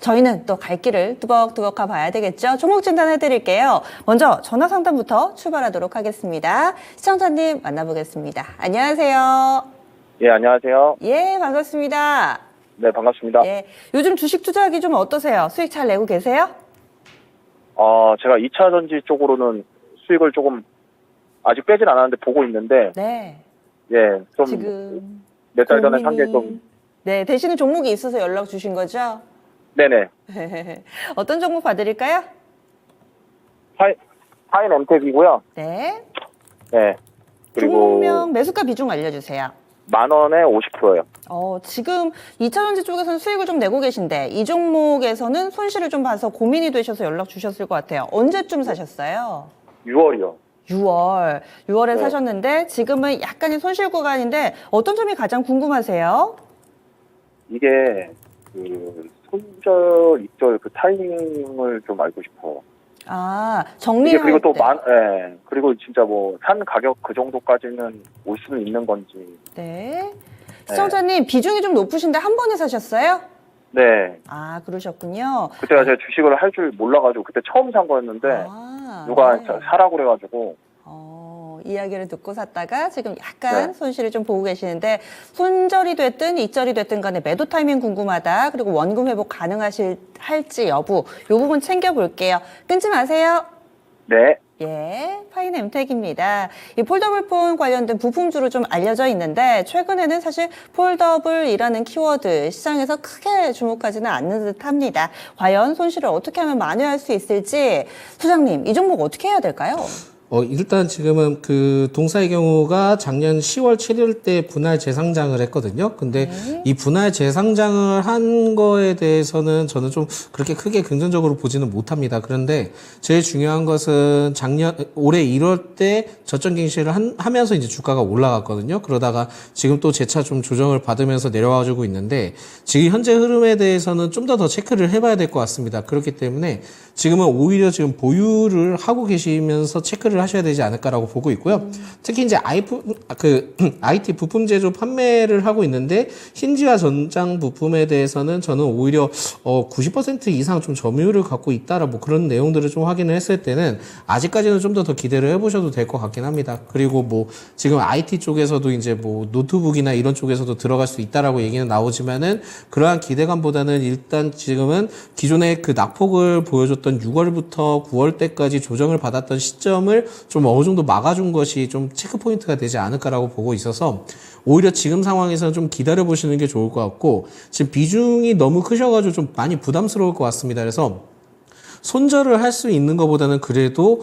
저희는 또 갈 길을 뚜벅뚜벅 가봐야 되겠죠. 종목 진단해드릴게요. 먼저 전화 상담부터 출발하도록 하겠습니다. 시청자님 만나보겠습니다. 안녕하세요. 예, 안녕하세요. 예, 반갑습니다. 네, 반갑습니다. 예, 요즘 주식 투자하기 좀 어떠세요? 수익 잘 내고 계세요? 제가 2차 전지 쪽으로는 수익을 조금 아직 빼진 않았는데 보고 있는데, 네. 예, 좀 지금 몇 달 전에 산 게 좀, 네, 되시는 종목이 있어서 연락 주신 거죠? 네네. 어떤 종목 봐드릴까요? 파인 엠텍이고요. 네. 네. 그리고 종목명 매수가 비중 알려주세요. 10,000원에 50%예요. 지금 2차전지 쪽에서는 수익을 좀 내고 계신데 이 종목에서는 손실을 좀 봐서 고민이 되셔서 연락 주셨을 것 같아요. 언제쯤 사셨어요? 6월이요. 6월에 네. 사셨는데 지금은 약간의 손실 구간인데 어떤 점이 가장 궁금하세요? 이게, 손절, 입절 그 타이밍을 좀 알고 싶어요. 이게 정리할 그리고 또 때. 예, 그리고 진짜 뭐, 산 가격 그 정도까지는 올 수는 있는 건지. 네. 시청자님 비중이 좀 높으신데 한 번에 사셨어요? 네. 그러셨군요. 그때 제가 주식을 할 줄 몰라가지고, 그때 처음 산 거였는데, 누가 네. 사라고 그래가지고. 이야기를 듣고 샀다가 지금 약간 네. 손실을 좀 보고 계시는데 손절이 됐든 입절이 됐든 간에 매도 타이밍 궁금하다. 그리고 원금 회복 할지 여부 이 부분 챙겨볼게요. 끊지 마세요. 네. 예, 파인 엠텍입니다. 이 폴더블폰 관련된 부품주로 좀 알려져 있는데 최근에는 사실 폴더블이라는 키워드 시장에서 크게 주목하지는 않는 듯합니다. 과연 손실을 어떻게 하면 만회할 수 있을지 소장님 이 종목 어떻게 해야 될까요? 일단 지금은 그 동사의 경우가 작년 10월 7일 때 분할 재상장을 했거든요. 근데 이 분할 재상장을 한 거에 대해서는 저는 좀 그렇게 크게 긍정적으로 보지는 못합니다. 그런데 제일 중요한 것은 올해 1월 때 저점 갱신을 하면서 이제 주가가 올라갔거든요. 그러다가 지금 또 재차 좀 조정을 받으면서 내려와주고 있는데 지금 현재 흐름에 대해서는 좀 더 체크를 해봐야 될 것 같습니다. 그렇기 때문에 지금은 오히려 지금 보유를 하고 계시면서 체크를 하셔야 되지 않을까라고 보고 있고요. 특히 이제 IT 부품 제조 판매를 하고 있는데 힌지와 전장 부품에 대해서는 저는 오히려 90% 이상 좀 점유율을 갖고 있다라 뭐 그런 내용들을 좀 확인을 했을 때는 아직까지는 좀 더 기대를 해보셔도 될 것 같긴 합니다. 그리고 뭐 지금 IT 쪽에서도 이제 뭐 노트북이나 이런 쪽에서도 들어갈 수 있다라고 얘기는 나오지만은 그러한 기대감보다는 일단 지금은 기존의 그 낙폭을 보여줬던 6월부터 9월 때까지 조정을 받았던 시점을 좀 어느 정도 막아준 것이 좀 체크 포인트가 되지 않을까라고 보고 있어서 오히려 지금 상황에서는 좀 기다려 보시는 게 좋을 것 같고 지금 비중이 너무 크셔가지고 좀 많이 부담스러울 것 같습니다. 그래서 손절을 할 수 있는 것보다는 그래도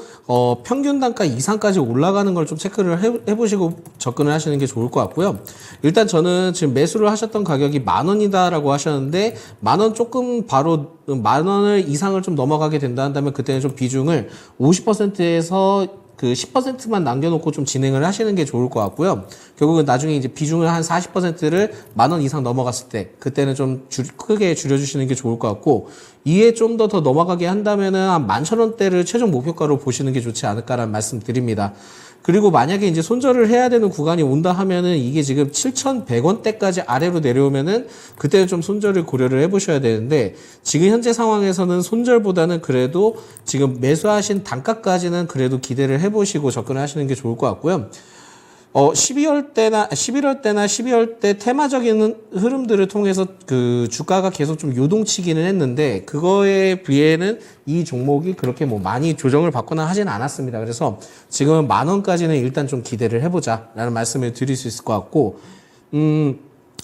평균 단가 이상까지 올라가는 걸 좀 체크를 해보시고 접근을 하시는 게 좋을 것 같고요. 일단 저는 지금 매수를 하셨던 가격이 10,000원이다라고 하셨는데 10,000원 조금 바로 10,000원을 이상을 좀 넘어가게 된다 한다면 그때는 좀 비중을 50%에서 그 10%만 남겨놓고 좀 진행을 하시는 게 좋을 것 같고요. 결국은 나중에 이제 비중을 한 40%를 10,000원 이상 넘어갔을 때 그때는 좀 크게 줄여주시는 게 좋을 것 같고 이에 좀 더 넘어가게 한다면은 한 11,000원대를 최종 목표가로 보시는 게 좋지 않을까라는 말씀 드립니다. 그리고 만약에 이제 손절을 해야 되는 구간이 온다 하면은 이게 지금 7,100원대까지 아래로 내려오면은 그때는 좀 손절을 고려를 해보셔야 되는데 지금 현재 상황에서는 손절보다는 그래도 지금 매수하신 단가까지는 그래도 기대를 해보시고 접근을 하시는 게 좋을 것 같고요. 11월 때나 12월 때 테마적인 흐름들을 통해서 그 주가가 계속 좀 요동치기는 했는데 그거에 비해는 이 종목이 그렇게 뭐 많이 조정을 받거나 하지는 않았습니다. 그래서 지금은 10,000원까지는 일단 좀 기대를 해보자라는 말씀을 드릴 수 있을 것 같고,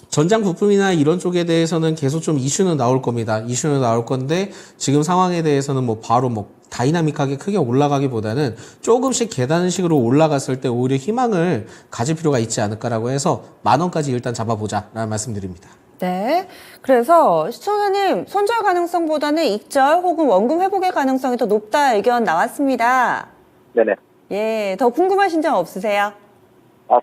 전장 부품이나 이런 쪽에 대해서는 계속 좀 이슈는 나올 겁니다. 이슈는 나올 건데 지금 상황에 대해서는 뭐 바로 뭐 다이나믹하게 크게 올라가기보다는 조금씩 계단식으로 올라갔을 때 오히려 희망을 가질 필요가 있지 않을까라고 해서 10,000원까지 일단 잡아보자라는 말씀드립니다. 네. 그래서 시청자님 손절 가능성보다는 익절 혹은 원금 회복의 가능성이 더 높다 의견 나왔습니다. 네네. 예, 더 궁금하신 점 없으세요?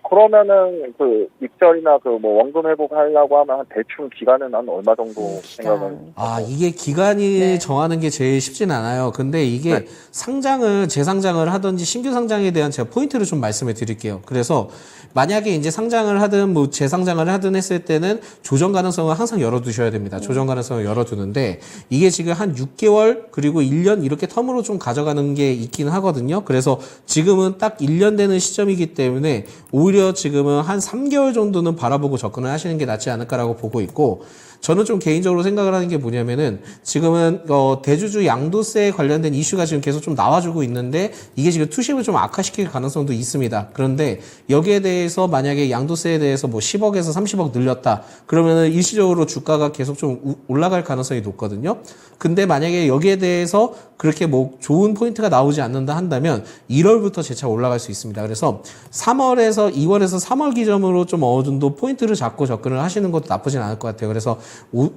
그러면은 그 익절이나 그 뭐 원금 회복하려고 하면 한 대충 기간은 한 얼마 정도 생각을? 이게 기간이 네. 정하는 게 제일 쉽진 않아요. 근데 이게 상장을, 재상장을 하든지 신규 상장에 대한 제가 포인트를 좀 말씀을 드릴게요. 그래서 만약에 이제 상장을 하든 뭐 재상장을 하든 했을 때는 조정 가능성을 항상 열어두셔야 됩니다. 조정 가능성을 열어두는데 이게 지금 한 6개월 그리고 1년 이렇게 텀으로 좀 가져가는 게 있긴 하거든요. 그래서 지금은 딱 1년 되는 시점이기 때문에 오히려 지금은 한 3개월 정도는 바라보고 접근을 하시는 게 낫지 않을까라고 보고 있고, 저는 좀 개인적으로 생각을 하는 게 뭐냐면은 지금은 대주주 양도세 관련된 이슈가 지금 계속 좀 나와주고 있는데 이게 지금 투심을 좀 악화시킬 가능성도 있습니다. 그런데 여기에 대해서 만약에 양도세에 대해서 뭐 10억에서 30억 늘렸다 그러면은 일시적으로 주가가 계속 좀 올라갈 가능성이 높거든요. 근데 만약에 여기에 대해서 그렇게 뭐 좋은 포인트가 나오지 않는다 한다면 1월부터 재차 올라갈 수 있습니다. 그래서 3월에서 2월에서 3월 기점으로 좀 어느 정도 포인트를 잡고 접근을 하시는 것도 나쁘진 않을 것 같아요. 그래서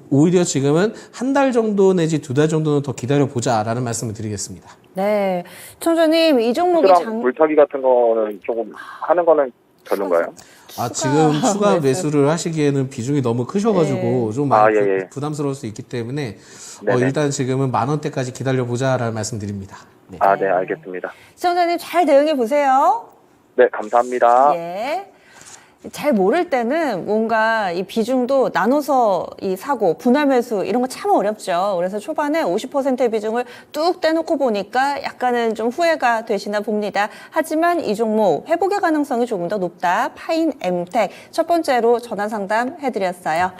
오히려 지금은 한 달 정도 내지 2달 정도는 더 기다려보자라는 말씀을 드리겠습니다. 네. 총재님, 이 종목이 물타기 같은 거는 조금 하는 거는 별론가요? 지금 추가 매수를 하시기에는 비중이 너무 크셔가지고 좀 많이 부담스러울 수 있기 때문에 일단 지금은 10,000원대까지 기다려보자라는 말씀드립니다. 네. 네, 알겠습니다. 시청자님 잘 대응해 보세요. 네, 감사합니다. 예. 잘 모를 때는 뭔가 이 비중도 나눠서 이 사고, 분할 매수 이런 거 참 어렵죠. 그래서 초반에 50%의 비중을 뚝 떼놓고 보니까 약간은 좀 후회가 되시나 봅니다. 하지만 이 종목 회복의 가능성이 조금 더 높다. 파인엠텍 첫 번째로 전화 상담 해드렸어요.